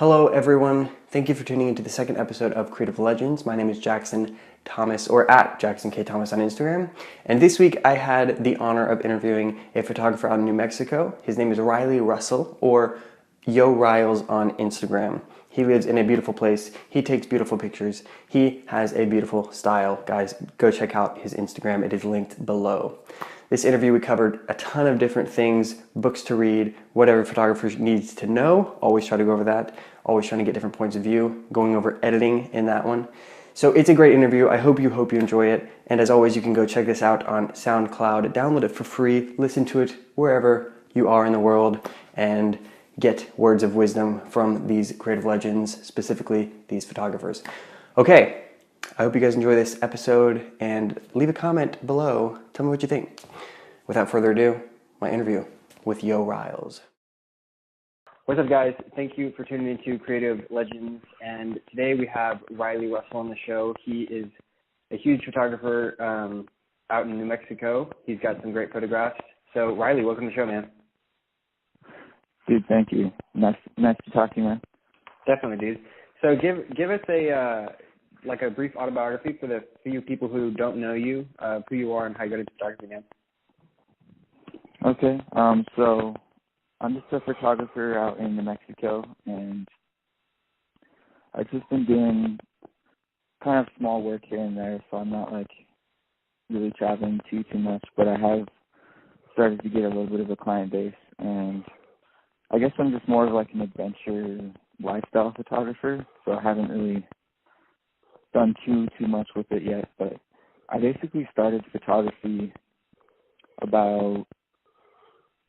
Hello, everyone. Thank you for tuning into the second episode of Creative Legends. My name is Jackson Thomas, or at Jackson K. Thomas on Instagram. And this week I had the honor of interviewing a photographer out in New Mexico. His name is Riley Russill, or Yo Riles on Instagram. He lives in a beautiful place. He takes beautiful pictures. He has a beautiful style. Guys, go check out his Instagram. It is linked below. This interview, we covered a ton of different things, books to read, whatever photographer needs to know. Always try to go over that. Always trying to get different points of view, going over editing in that one. So it's a great interview. I hope you enjoy it. And as always, you can go check this out on SoundCloud. Download it for free. Listen to it wherever you are in the world and get words of wisdom from these creative legends, specifically these photographers. Okay, I hope you guys enjoy this episode and leave a comment below. Tell me what you think. Without further ado, my interview with Yo Riles. What's up, guys? Thank you for tuning into Creative Legends. And today we have Riley Russill on the show. He is a huge photographer out in New Mexico. He's got some great photographs. So, Riley, welcome to the show, man. Dude, thank you. Nice to talk to you, man. Definitely, dude. So give us a brief autobiography for the few people who don't know you, who you are and how you got into photography, man. Okay. So I'm just a photographer out in New Mexico, and I've just been doing kind of small work here and there, so I'm not really traveling too much, but I have started to get a little bit of a client base, and I guess I'm just more of an adventure lifestyle photographer, so I haven't really done too much with it yet, but I basically started photography about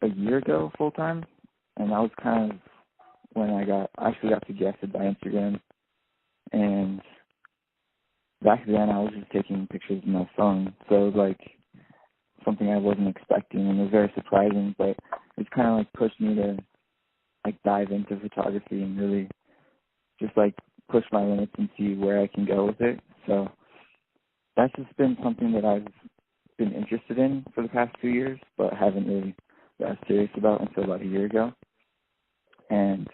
a year ago full time, and that was kind of when I actually got suggested by Instagram, and back then I was just taking pictures with my phone, so it was something I wasn't expecting, and it was very surprising, but it's kind of pushed me to dive into photography and really just push my limits and see where I can go with it. So that's just been something that I've been interested in for the past 2 years, but haven't really got serious about until about a year ago. And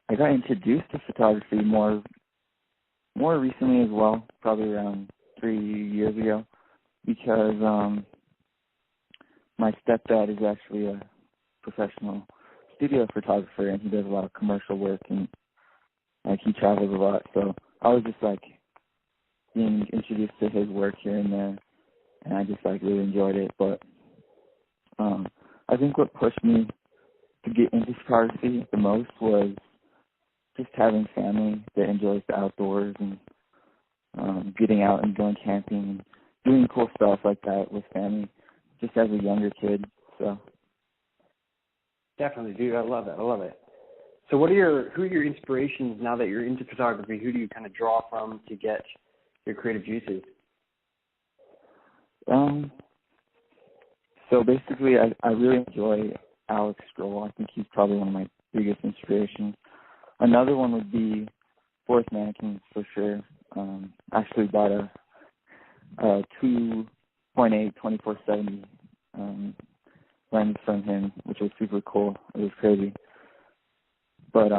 I got introduced to photography more recently as well, probably around 3 years ago, because my stepdad is actually a professional studio photographer, and he does a lot of commercial work, and he travels a lot. So I was just being introduced to his work here and there, and I just really enjoyed it. But I think what pushed me to get into photography the most was just having family that enjoys the outdoors and getting out and going camping and doing cool stuff like that with family, just as a younger kid. So. Definitely, dude. I love it. So who are your inspirations now that you're into photography? Who do you kind of draw from to get your creative juices? So basically, I really enjoy Alex Stroll. I think he's probably one of my biggest inspirations. Another one would be Forrest Mannequin for sure. Actually bought a 2.8 2470 lens from him, which was super cool. It was crazy. But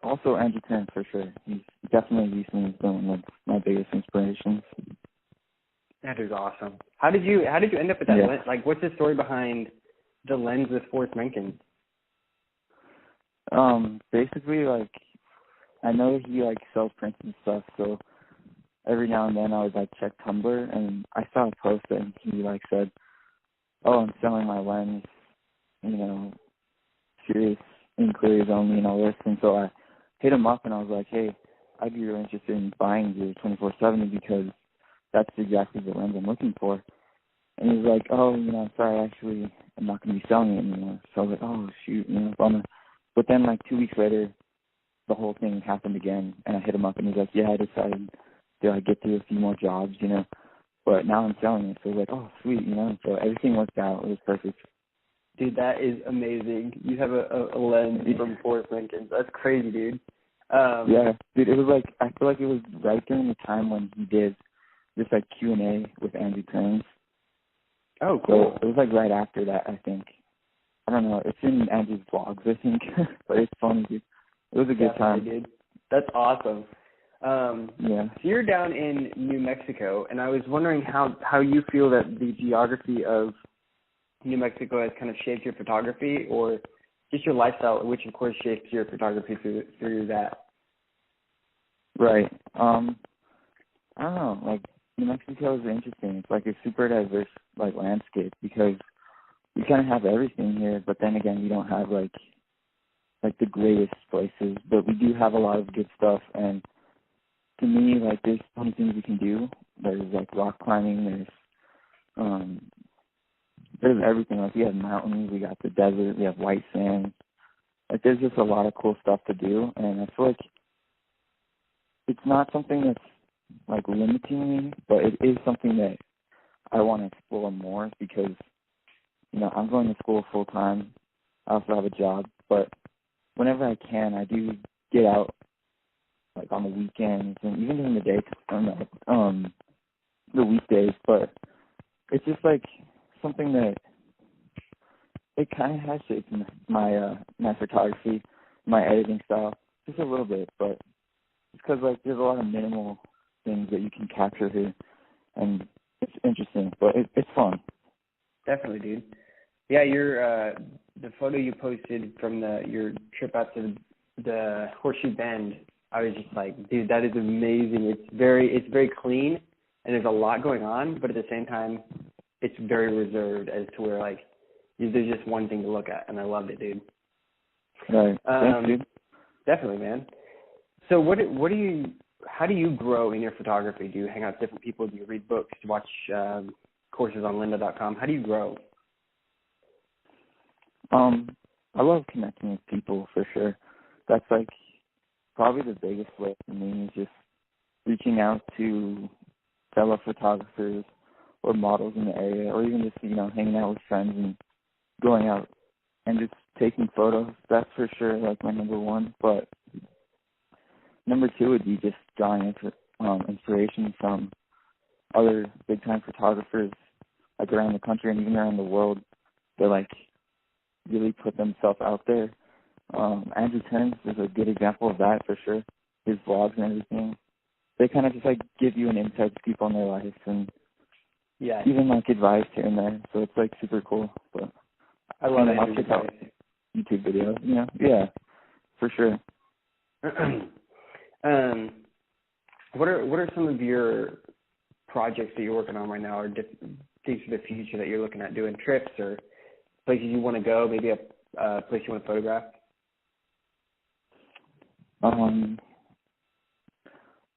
also Andrew Kern for sure. He's definitely recently been one of my biggest inspirations. Andrew's awesome. How did you end up with that lens? What's the story behind the lens with Forrest Mencken? Basically, I know he sells prints and stuff, so every now and then I would check Tumblr, and I saw a post and he said, "Oh, I'm selling my lens, serious inquiries only and all this." And so I hit him up and I was like, "Hey, I'd be really interested in buying your 2470 because that's exactly the lens I'm looking for." And he was like, "Oh, I'm sorry, actually, I'm not going to be selling it anymore." So I was like, "Oh, shoot, bummer." But then 2 weeks later, the whole thing happened again, and I hit him up and he's like, "Yeah, I decided to get through a few more jobs, but now I'm selling it." So I was like, "Oh, sweet, So everything worked out. It was perfect. Dude, that is amazing. You have a lens from Forrest Mencken. That's crazy, dude. Yeah, dude, it was I feel it was right during the time when he did this Q&A with Andrew Kearns. Oh, cool. So it was right after that, I think. I don't know. It's in Andrew's vlogs, I think. But it's funny, dude. it was a good time. Dude. That's awesome. Yeah. So you're down in New Mexico, and I was wondering how you feel that the geography of New Mexico has kind of shaped your photography, or just your lifestyle, which of course shapes your photography through that. Right. I don't know. Like, New Mexico is interesting. It's like a super diverse like landscape because we kind of have everything here, but then again, we don't have like the greatest places, but we do have a lot of good stuff. And to me, like, there's so many things we can do. There's like rock climbing. There's everything. Like, we have mountains, we got the desert, we have white sand. Like, there's just a lot of cool stuff to do, and I feel like it's not something that's like limiting me, but it is something that I want to explore more because, you know, I'm going to school full time. I also have a job, but whenever I can, I do get out, like, on the weekends and even during the day, the weekdays. But it's just like something that it kind of has shaped my photography, my editing style, just a little bit. But it's because, like, there's a lot of minimal things that you can capture here, and it's interesting, but it's fun. Definitely, dude. Yeah, your the photo you posted from your trip out to the Horseshoe Bend, I was just like, dude, that is amazing. It's very clean, and there's a lot going on, but at the same time, it's very reserved as to where, like, there's just one thing to look at, and I loved it, dude. Right. Thanks, dude. Definitely, man. So how do you grow in your photography? Do you hang out with different people? Do you read books? Do you watch courses on lynda.com? How do you grow? I love connecting with people for sure. That's like probably the biggest way for me is just reaching out to fellow photographers or models in the area, or even just, you know, hanging out with friends and going out and just taking photos. That's for sure like my number one. But number two would be just drawing inspiration from other big time photographers like around the country and even around the world that like really put themselves out there. Andrew Tennant is a good example of that for sure. His vlogs and everything, they kind of just like give you an inside scoop on their life and even like advice here and there. So it's like super cool. But I love I'll check out YouTube videos. Yeah, for sure. What are some of your projects that you're working on right now, or things for the future that you're looking at doing, trips or places you want to go, maybe a place you want to photograph?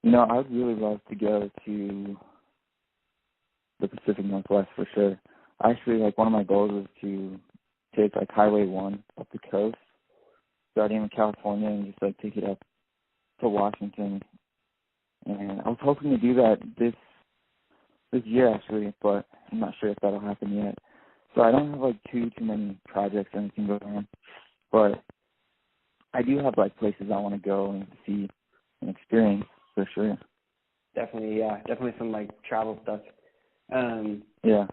You know, I'd really love to go to the Pacific Northwest for sure. Actually, like, one of my goals is to take like Highway 1 up the coast, starting in California, and just like take it up to Washington. And I was hoping to do that this year actually, but I'm not sure if that'll happen yet. So I don't have like too many projects or anything going on, but I do have like places I want to go and see and experience for sure. Definitely some like travel stuff. Yeah.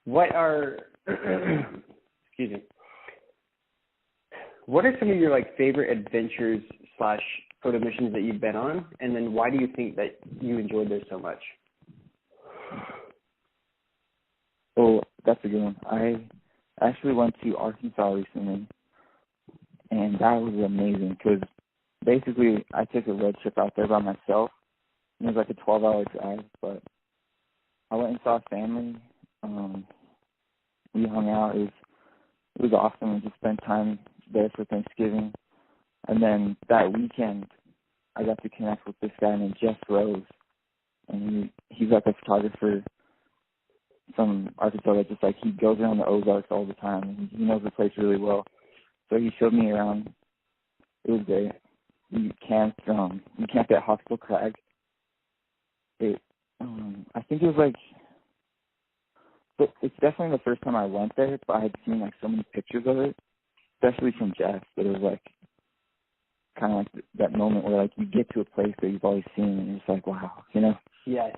What are excuse me? What are some of your like favorite adventures / photo missions that you've been on, and then why do you think that you enjoyed those so much? Oh, that's a good one. I actually went to Arkansas recently, and that was amazing because basically I took a road trip out there by myself. And it was like a 12-hour drive, but I went and saw family. We hung out. It was awesome. We just spent time there for Thanksgiving. And then that weekend, I got to connect with this guy named Jeff Rose, and he's like a photographer from Arkansas that just like he goes around the Ozarks all the time. He knows the place really well, so he showed me around. It was great. We camped at Hawksbill Crag. I think it was like, but it's definitely the first time I went there, but I had seen like so many pictures of it, especially from Jeff, that it was like kind of like that moment where like you get to a place that you've always seen and you're just like, wow, you know? Yes.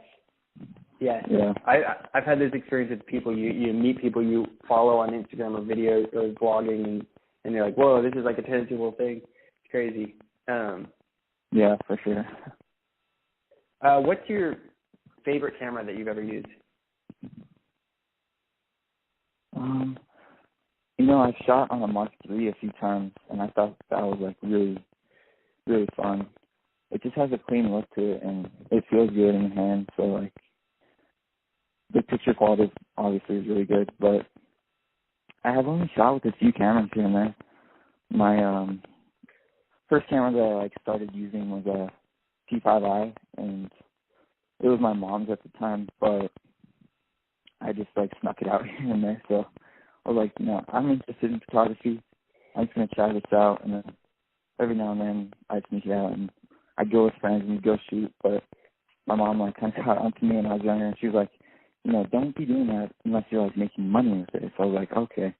Yeah. I've had this experience with people. You meet people you follow on Instagram or videos or blogging, and you're like, whoa, this is like a tangible thing. It's crazy. Yeah, for sure. What's your favorite camera that you've ever used? I've shot on a Mark III a few times, and I thought that was like really, really fun. It just has a clean look to it, and it feels good in the hand. So like, the picture quality obviously is really good, but I have only shot with a few cameras here and there. My first camera that I like started using was a T5i, and it was my mom's at the time, but I just like snuck it out here and there. So I was like, I'm interested in photography. I'm just gonna try this out, and then every now and then I'd sneak it out and I'd go with friends and we'd go shoot. But my mom like kind of got onto me when I was younger, and she was like, don't be doing that unless you're like making money with it. So I was like, okay,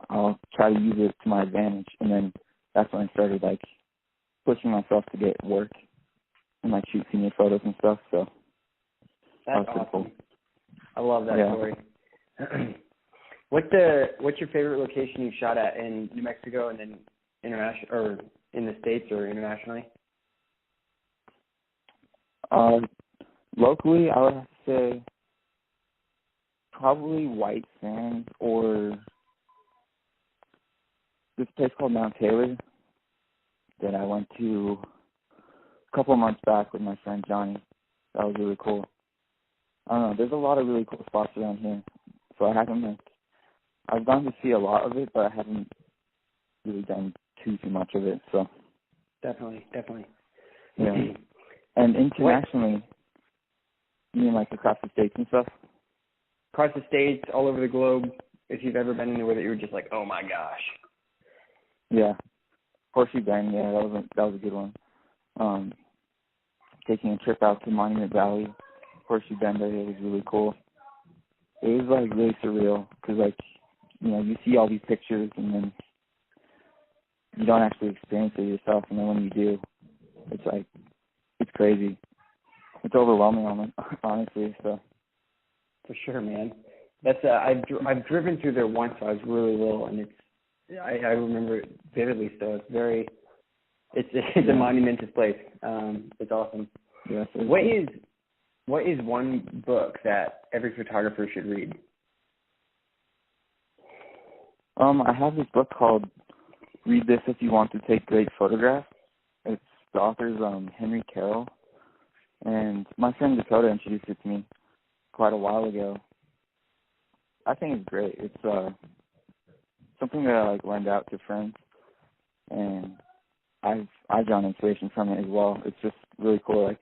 I'll try to use it to my advantage. And then that's when I started like pushing myself to get work and like shoot senior photos and stuff. So That's awesome. Cool. I love that Yeah. story. What's your favorite location you shot at in New Mexico and then international, or in the States or internationally? Locally, I would have to say probably White Sands or this place called Mount Taylor that I went to a couple of months back with my friend Johnny. That was really cool. I don't know, there's a lot of really cool spots around here. So I've gone to see a lot of it, but I haven't really done too much of it. So Definitely. yeah. And internationally, you mean like across the states and stuff? Across the states, all over the globe. If you've ever been anywhere that you were just like, oh my gosh. Yeah. Horseshoe Bend, yeah, that was a good one. Taking a trip out to Monument Valley, Horseshoe Bend area was really cool. It was like really surreal because like, you see all these pictures and then you don't actually experience it yourself, and then when you do, it's like, it's crazy. It's overwhelming, honestly. So. For sure, man. That's I've driven through there once. So I was really little, and I remember it vividly. So it's a monumentous place. It's awesome. Yes. What is one book that every photographer should read? I have this book called Read This If You Want to Take Great Photographs. It's the author's Henry Carroll, and my friend Dakota introduced it to me quite a while ago. I think it's great. It's something that I like lend out to friends, and I've drawn inspiration from it as well. It's just really cool. Like,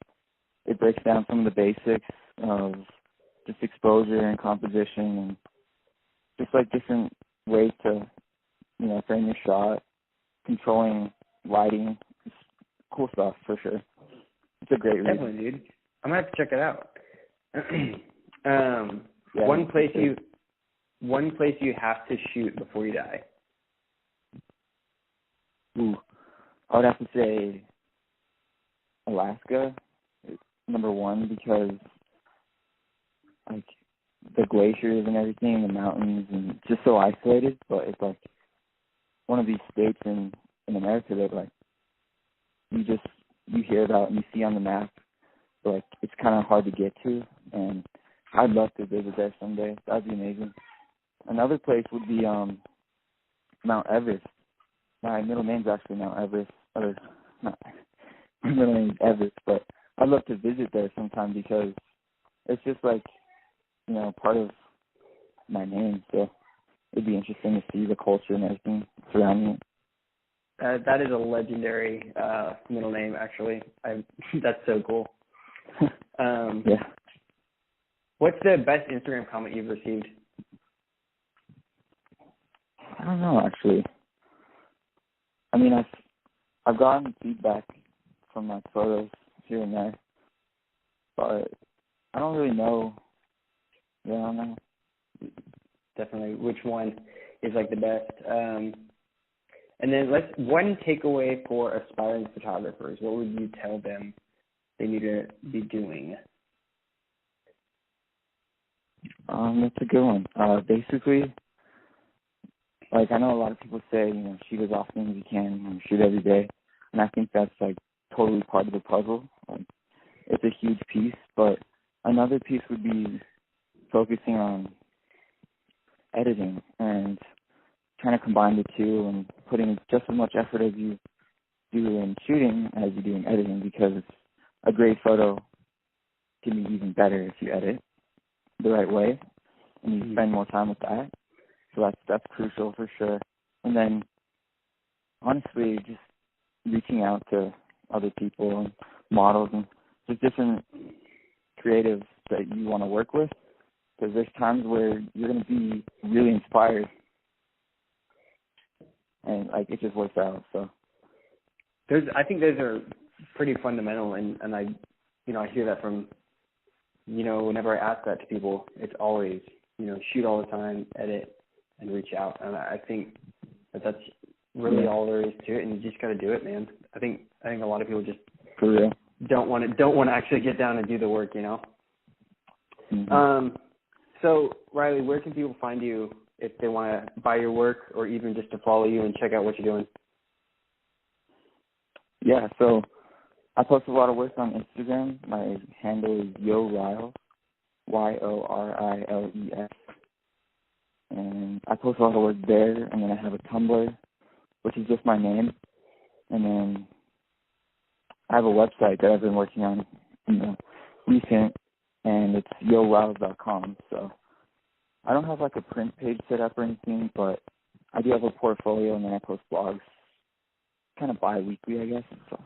it breaks down some of the basics of just exposure and composition, and just like different ways to frame your shot, controlling lighting. It's cool stuff for sure. It's a great read. Definitely, dude. I'm gonna have to check it out. Yeah, one place you have to shoot before you die. Ooh, I would have to say Alaska, number one, because like the glaciers and everything, the mountains, and it's just so isolated. But it's like one of these states in America that like you hear about and you see on the map, but like it's kind of hard to get to, and I'd love to visit there someday. That'd be amazing. Another place would be Mount Everest. My middle name's actually Mount Everest, or not. My middle name's Everest, but I'd love to visit there sometime because it's just like, part of my name. So it'd be interesting to see the culture and everything surrounding it. That is a legendary middle name, actually. That's so cool. Yeah. What's the best Instagram comment you've received? I don't know, actually. I mean, I've gotten feedback from my photos here and there, but I don't really know. Yeah, I don't know. Definitely, which one is like the best? And then one takeaway for aspiring photographers. What would you tell them they need to be doing? That's a good one. Basically, Like, I know a lot of people say, shoot as often as you can, shoot every day. And I think that's, like, totally part of the puzzle. Like, it's a huge piece, but another piece would be focusing on editing and trying to combine the two and putting just as much effort as you do in shooting as you do in editing, because a great photo can be even better if you edit the right way and you spend more time with that. So that's crucial for sure. And then, honestly, just reaching out to other people and models and just different creatives that you want to work with, because there's times where you're going to be really inspired and, like, it just works out. So I think those are pretty fundamental, and I hear that from, whenever I ask that to people, it's always, shoot all the time, edit, and reach out. And I think that's really all there is to it, and you just got to do it, man. I think a lot of people just for real don't want to actually get down and do the work, So Riley, where can people find you if they want to buy your work or even just to follow you and check out what you're doing? Yeah, so I post a lot of work on Instagram. My handle is YoRiles, YoRiles. And I post a lot of work there, and then I have a Tumblr, which is just my name. And then I have a website that I've been working on recent, and it's YoRiles.com. So I don't have like a print page set up or anything, but I do have a portfolio, and then I post blogs kind of bi-weekly, I guess. So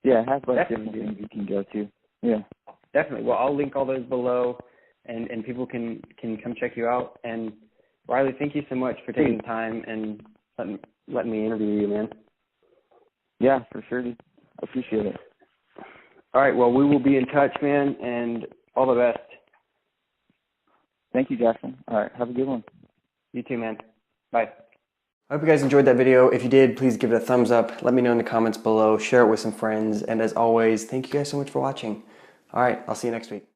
yeah, I have like different things you can go to. Yeah. Definitely. Well, I'll link all those below, and people can come check you out. And Riley, thank you so much for taking the time and letting me interview you, man. Yeah, for sure, dude. I appreciate it. All right. Well, we will be in touch, man, and all the best. Thank you, Jackson. All right. Have a good one. You too, man. Bye. I hope you guys enjoyed that video. If you did, please give it a thumbs up. Let me know in the comments below. Share it with some friends. And as always, thank you guys so much for watching. All right. I'll see you next week.